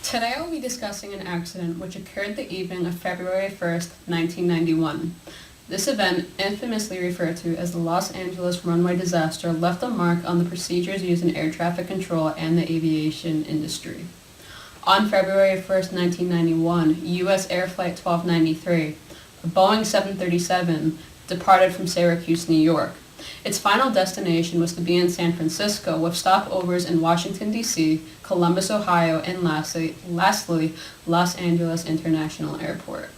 Today I will be discussing an accident which occurred the evening of February 1st, 1991. This event, infamously referred to as the Los Angeles runway disaster, left a mark on the procedures used in air traffic control and the aviation industry. On February 1st, 1991, U.S. Air Flight 1293, a Boeing 737, departed from Syracuse, New York. Its final destination was to be in San Francisco, with stopovers in Washington, D.C., Columbus, Ohio, and lastly, Los Angeles International Airport.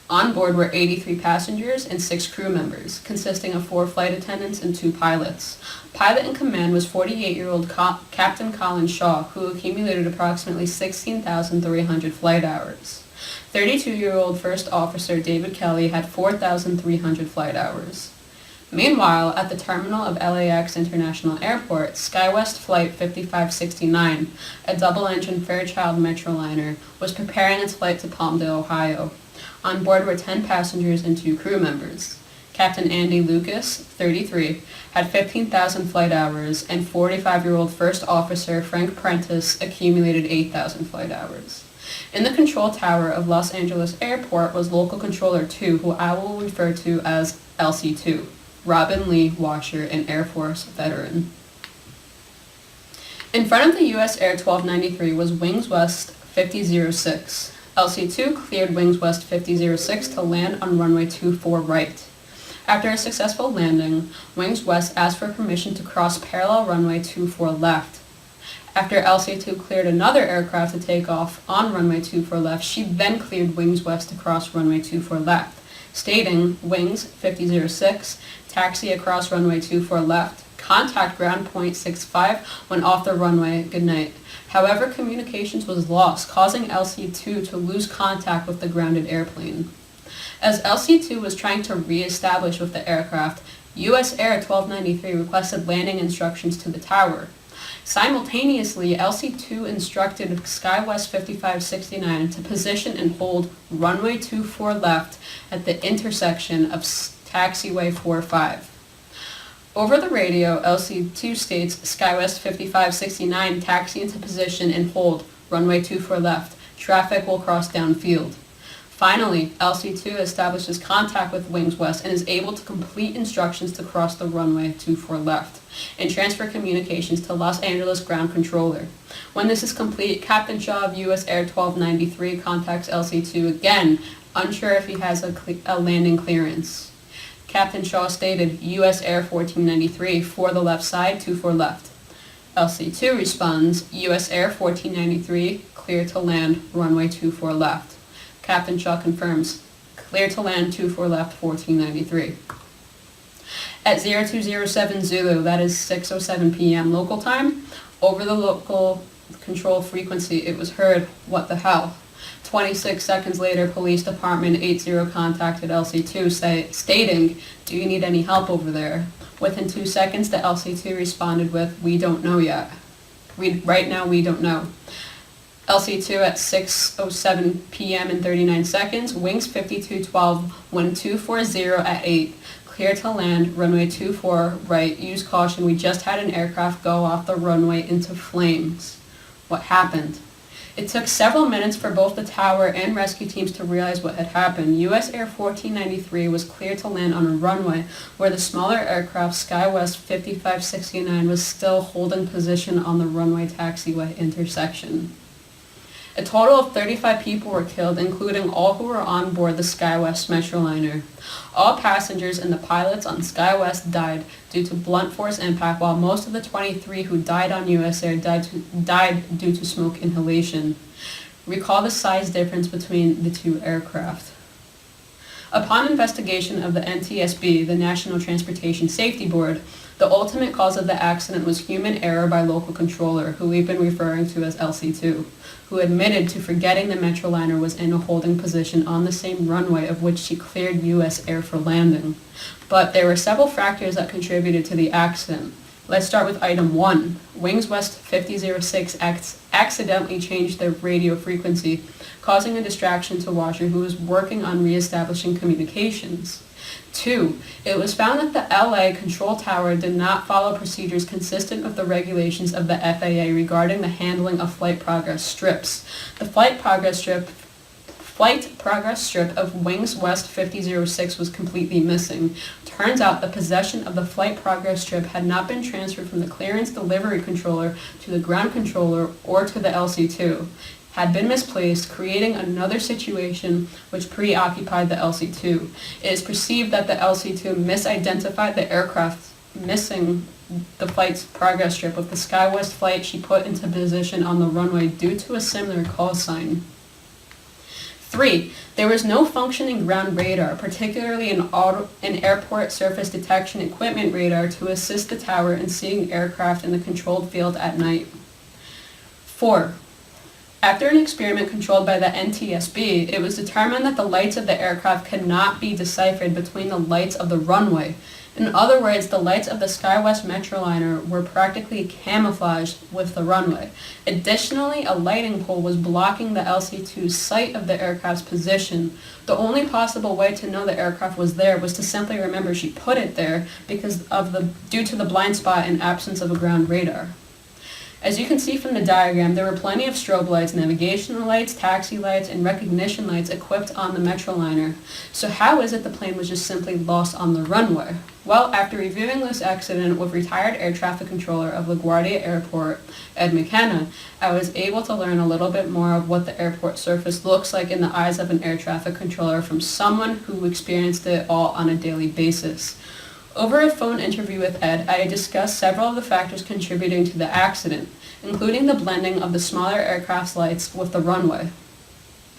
On board were 83 passengers and 6 crew members, consisting of 4 flight attendants and 2 pilots. Pilot in command was 48-year-old Captain Colin Shaw, who accumulated approximately 16,300 flight hours. 32-year-old First Officer David Kelly had 4,300 flight hours. Meanwhile, at the terminal of LAX International Airport, SkyWest Flight 5569, a double-engine Fairchild Metroliner, was preparing its flight to Palmdale, Ohio. On board were 10 passengers and 2 crew members. Captain Andy Lucas, 33, had 15,000 flight hours, and 45-year-old First Officer Frank Prentice accumulated 8,000 flight hours. In the control tower of Los Angeles Airport was Local Controller 2, who I will refer to as LC2. Robin Lee Washer, an Air Force veteran. In front of the U.S. Air 1293 was Wings West 5006. LC-2 cleared Wings West 5006 to land on runway 24 right. After a successful landing, Wings West asked for permission to cross parallel runway 24 left. After LC-2 cleared another aircraft to take off on runway 24 left, she then cleared Wings West to cross runway 24 left, stating, Wings 5006, taxi across runway 24 left, contact ground point 65 when off the runway, good night. However, communications was lost, causing LC-2 to lose contact with the grounded airplane. As LC-2 was trying to re-establish with the aircraft, U.S. Air 1293 requested landing instructions to the tower. Simultaneously, LC-2 instructed SkyWest 5569 to position and hold runway 24 left at the intersection of taxiway 45. Over the radio, LC-2 states SkyWest 5569 taxi into position and hold runway 24 left. Traffic will cross downfield. Finally, LC-2 establishes contact with Wings West and is able to complete instructions to cross the runway 24 left and transfer communications to Los Angeles Ground Controller. When this is complete, Captain Shaw of U.S. Air 1293 contacts LC-2 again, unsure if he has a landing clearance. Captain Shaw stated, U.S. Air 1493, for the left side, 24 left. LC-2 responds, U.S. Air 1493, clear to land, runway 24 left. Captain Shaw confirms, clear to land, 24 left, 1493. At 0207 Zulu, that is 6:07 p.m. local time, over the local control frequency, it was heard, what the hell? 26 seconds later, Police Department 80 contacted LC-2 stating, do you need any help over there? Within 2 seconds, the LC-2 responded with, we don't know yet. Right now, we don't know. LC-2 at 6:07 p.m. and 39 seconds, Wings 5212, wind 240 at 8. Clear to land, runway 24 right, use caution, we just had an aircraft go off the runway into flames. What happened? It took several minutes for both the tower and rescue teams to realize what had happened. U.S. Air 1493 was cleared to land on a runway where the smaller aircraft SkyWest 5569 was still holding position on the runway taxiway intersection. A total of 35 people were killed, including all who were on board the SkyWest Metroliner. All passengers and the pilots on SkyWest died due to blunt force impact, while most of the 23 who died on U.S. Air died due to smoke inhalation. Recall the size difference between the two aircraft. Upon investigation of the NTSB, the National Transportation Safety Board, the ultimate cause of the accident was human error by Local Controller, who we've been referring to as LC2, who admitted to forgetting the Metroliner was in a holding position on the same runway of which she cleared U.S. Air for landing. But there were several factors that contributed to the accident. Let's start with item 1. Wings West 5006 accidentally changed their radio frequency, causing a distraction to Washer, who was working on re-establishing communications. 2. It was found that the LA control tower did not follow procedures consistent with the regulations of the FAA regarding the handling of flight progress strips. The flight progress strip of Wings West 5006 was completely missing. Turns out the possession of the flight progress strip had not been transferred from the clearance delivery controller to the ground controller or to the LC2. Had been misplaced, creating another situation which preoccupied the LC2. It is perceived that the LC2 misidentified the aircraft missing the flight's progress strip with the SkyWest flight she put into position on the runway due to a similar call sign. 3. There was no functioning ground radar, particularly an airport surface detection equipment radar to assist the tower in seeing aircraft in the controlled field at night. 4. After an experiment controlled by the NTSB, it was determined that the lights of the aircraft could not be deciphered between the lights of the runway. In other words, the lights of the SkyWest Metroliner were practically camouflaged with the runway. Additionally, a lighting pole was blocking the LC-2's sight of the aircraft's position. The only possible way to know the aircraft was there was to simply remember she put it there due to the blind spot and absence of a ground radar. As you can see from the diagram, there were plenty of strobe lights, navigational lights, taxi lights, and recognition lights equipped on the Metroliner. So how is it the plane was just simply lost on the runway? Well, after reviewing this accident with retired air traffic controller of LaGuardia Airport, Ed McKenna, I was able to learn a little bit more of what the airport surface looks like in the eyes of an air traffic controller from someone who experienced it all on a daily basis. Over a phone interview with Ed, I discussed several of the factors contributing to the accident, including the blending of the smaller aircraft's lights with the runway.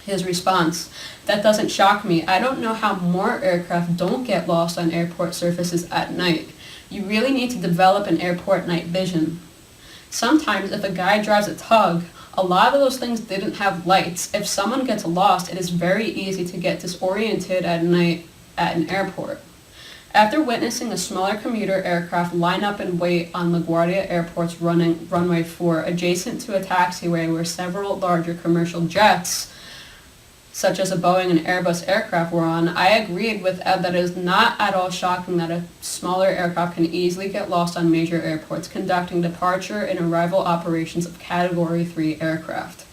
His response: "That doesn't shock me. I don't know how more aircraft don't get lost on airport surfaces at night. You really need to develop an airport night vision. Sometimes if a guy drives a tug, a lot of those things didn't have lights. If someone gets lost, it is very easy to get disoriented at night at an airport." After witnessing a smaller commuter aircraft line up and wait on LaGuardia Airport's runway 4, adjacent to a taxiway where several larger commercial jets, such as a Boeing and Airbus aircraft, were on, I agreed with Ed that it is not at all shocking that a smaller aircraft can easily get lost on major airports conducting departure and arrival operations of Category 3 aircraft.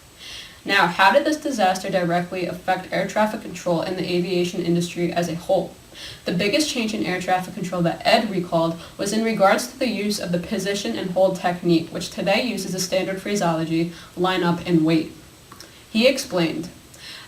Now, how did this disaster directly affect air traffic control and the aviation industry as a whole? The biggest change in air traffic control that Ed recalled was in regards to the use of the position and hold technique, which today uses the standard phraseology, line up and wait. He explained,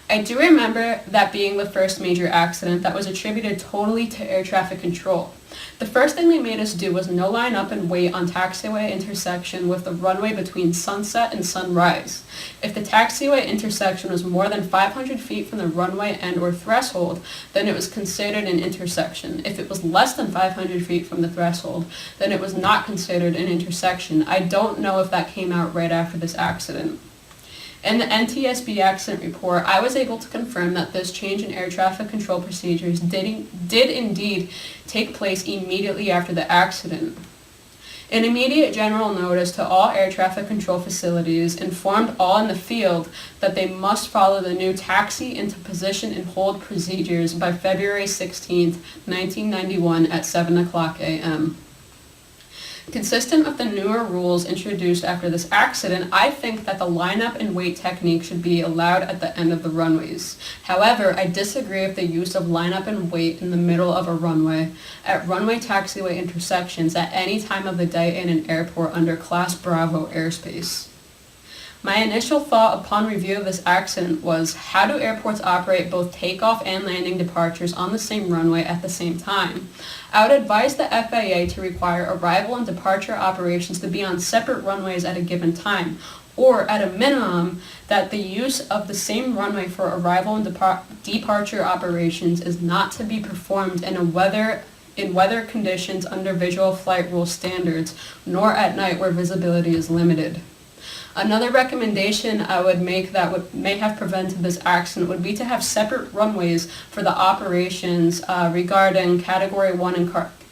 "I do remember that being the first major accident that was attributed totally to air traffic control. The first thing they made us do was no line up and wait on taxiway intersection with the runway between sunset and sunrise. If the taxiway intersection was more than 500 feet from the runway and or threshold, then it was considered an intersection. If it was less than 500 feet from the threshold, then it was not considered an intersection. I don't know if that came out right after this accident." In the NTSB accident report, I was able to confirm that this change in air traffic control procedures did indeed take place immediately after the accident. An immediate general notice to all air traffic control facilities informed all in the field that they must follow the new taxi into position and hold procedures by February 16, 1991 at 7 o'clock a.m. Consistent with the newer rules introduced after this accident, I think that the line-up and wait technique should be allowed at the end of the runways. However, I disagree with the use of line-up and wait in the middle of a runway, at runway taxiway intersections at any time of the day in an airport under Class Bravo airspace. My initial thought upon review of this accident was, how do airports operate both takeoff and landing departures on the same runway at the same time? I would advise the FAA to require arrival and departure operations to be on separate runways at a given time, or at a minimum, that the use of the same runway for arrival and departure operations is not to be performed in weather conditions under visual flight rule standards, nor at night where visibility is limited. Another recommendation I would make that may have prevented this accident would be to have separate runways for the operations regarding Category 1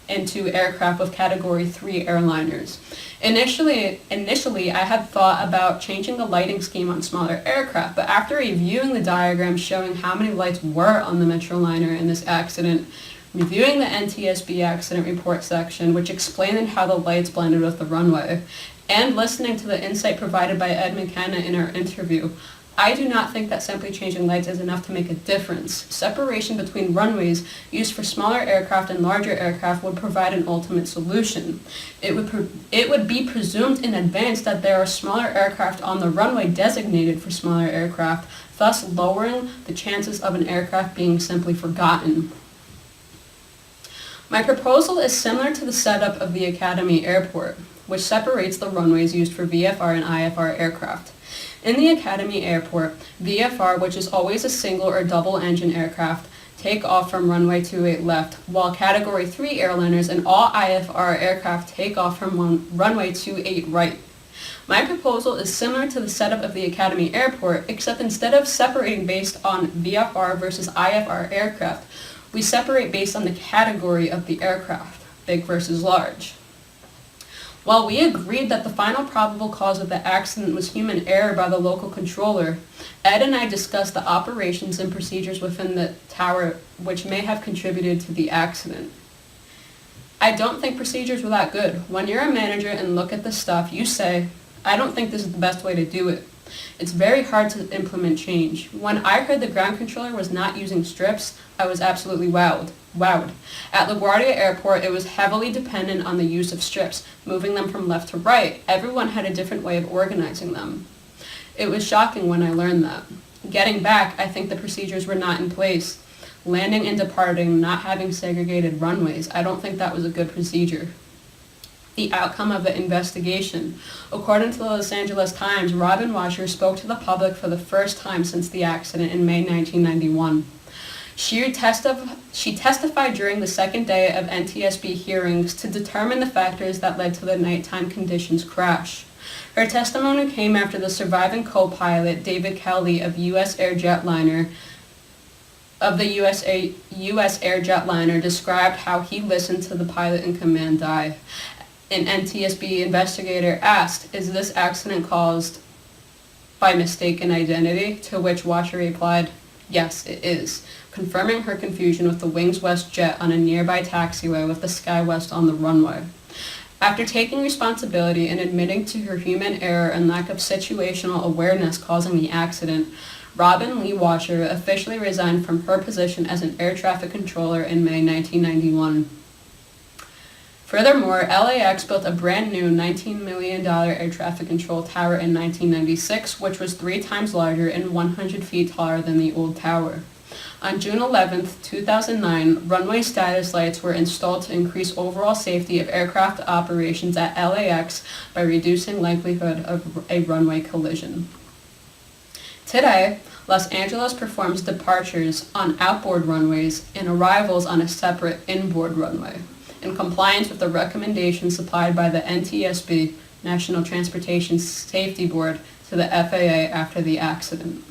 and 2 aircraft with Category 3 airliners. Initially, I had thought about changing the lighting scheme on smaller aircraft, but after reviewing the diagram showing how many lights were on the Metroliner in this accident, Reviewing the NTSB accident report section, which explained how the lights blended with the runway, and listening to the insight provided by Ed McKenna in our interview, I do not think that simply changing lights is enough to make a difference. Separation between runways used for smaller aircraft and larger aircraft would provide an ultimate solution. It would be presumed in advance that there are smaller aircraft on the runway designated for smaller aircraft, thus lowering the chances of an aircraft being simply forgotten. My proposal is similar to the setup of the Academy Airport, which separates the runways used for VFR and IFR aircraft. In the Academy Airport, VFR, which is always a single or double engine aircraft, take off from runway 28 left, while Category 3 airliners and all IFR aircraft take off from runway 28 right. My proposal is similar to the setup of the Academy Airport, except instead of separating based on VFR versus IFR aircraft, we separate based on the category of the aircraft, big versus large. While we agreed that the final probable cause of the accident was human error by the local controller, Ed and I discussed the operations and procedures within the tower which may have contributed to the accident. I don't think procedures were that good. When you're a manager and look at this stuff, you say, I don't think this is the best way to do it. It's very hard to implement change. When I heard the ground controller was not using strips, I was absolutely wowed. At LaGuardia Airport, it was heavily dependent on the use of strips, moving them from left to right. Everyone had a different way of organizing them. It was shocking when I learned that. Getting back, I think the procedures were not in place. Landing and departing, not having segregated runways, I don't think that was a good procedure. The outcome of the investigation. According to the Los Angeles Times, Robin Washer spoke to the public for the first time since the accident in May 1991. She testified during the second day of NTSB hearings to determine the factors that led to the nighttime conditions crash. Her testimony came after the surviving co-pilot, David Kelly of the U.S. Air Jetliner, described how he listened to the pilot in command die. An NTSB investigator asked, "Is this accident caused by mistaken identity?" To which Washer replied, "Yes, it is," confirming her confusion with the Wings West jet on a nearby taxiway with the SkyWest on the runway. After taking responsibility and admitting to her human error and lack of situational awareness causing the accident, Robin Lee Washer officially resigned from her position as an air traffic controller in May 1991. Furthermore, LAX built a brand new $19 million air traffic control tower in 1996, which was 3 times larger and 100 feet taller than the old tower. On June 11, 2009, runway status lights were installed to increase overall safety of aircraft operations at LAX by reducing likelihood of a runway collision. Today, Los Angeles performs departures on outboard runways and arrivals on a separate inboard runway, in compliance with the recommendations supplied by the NTSB, National Transportation Safety Board, to the FAA after the accident.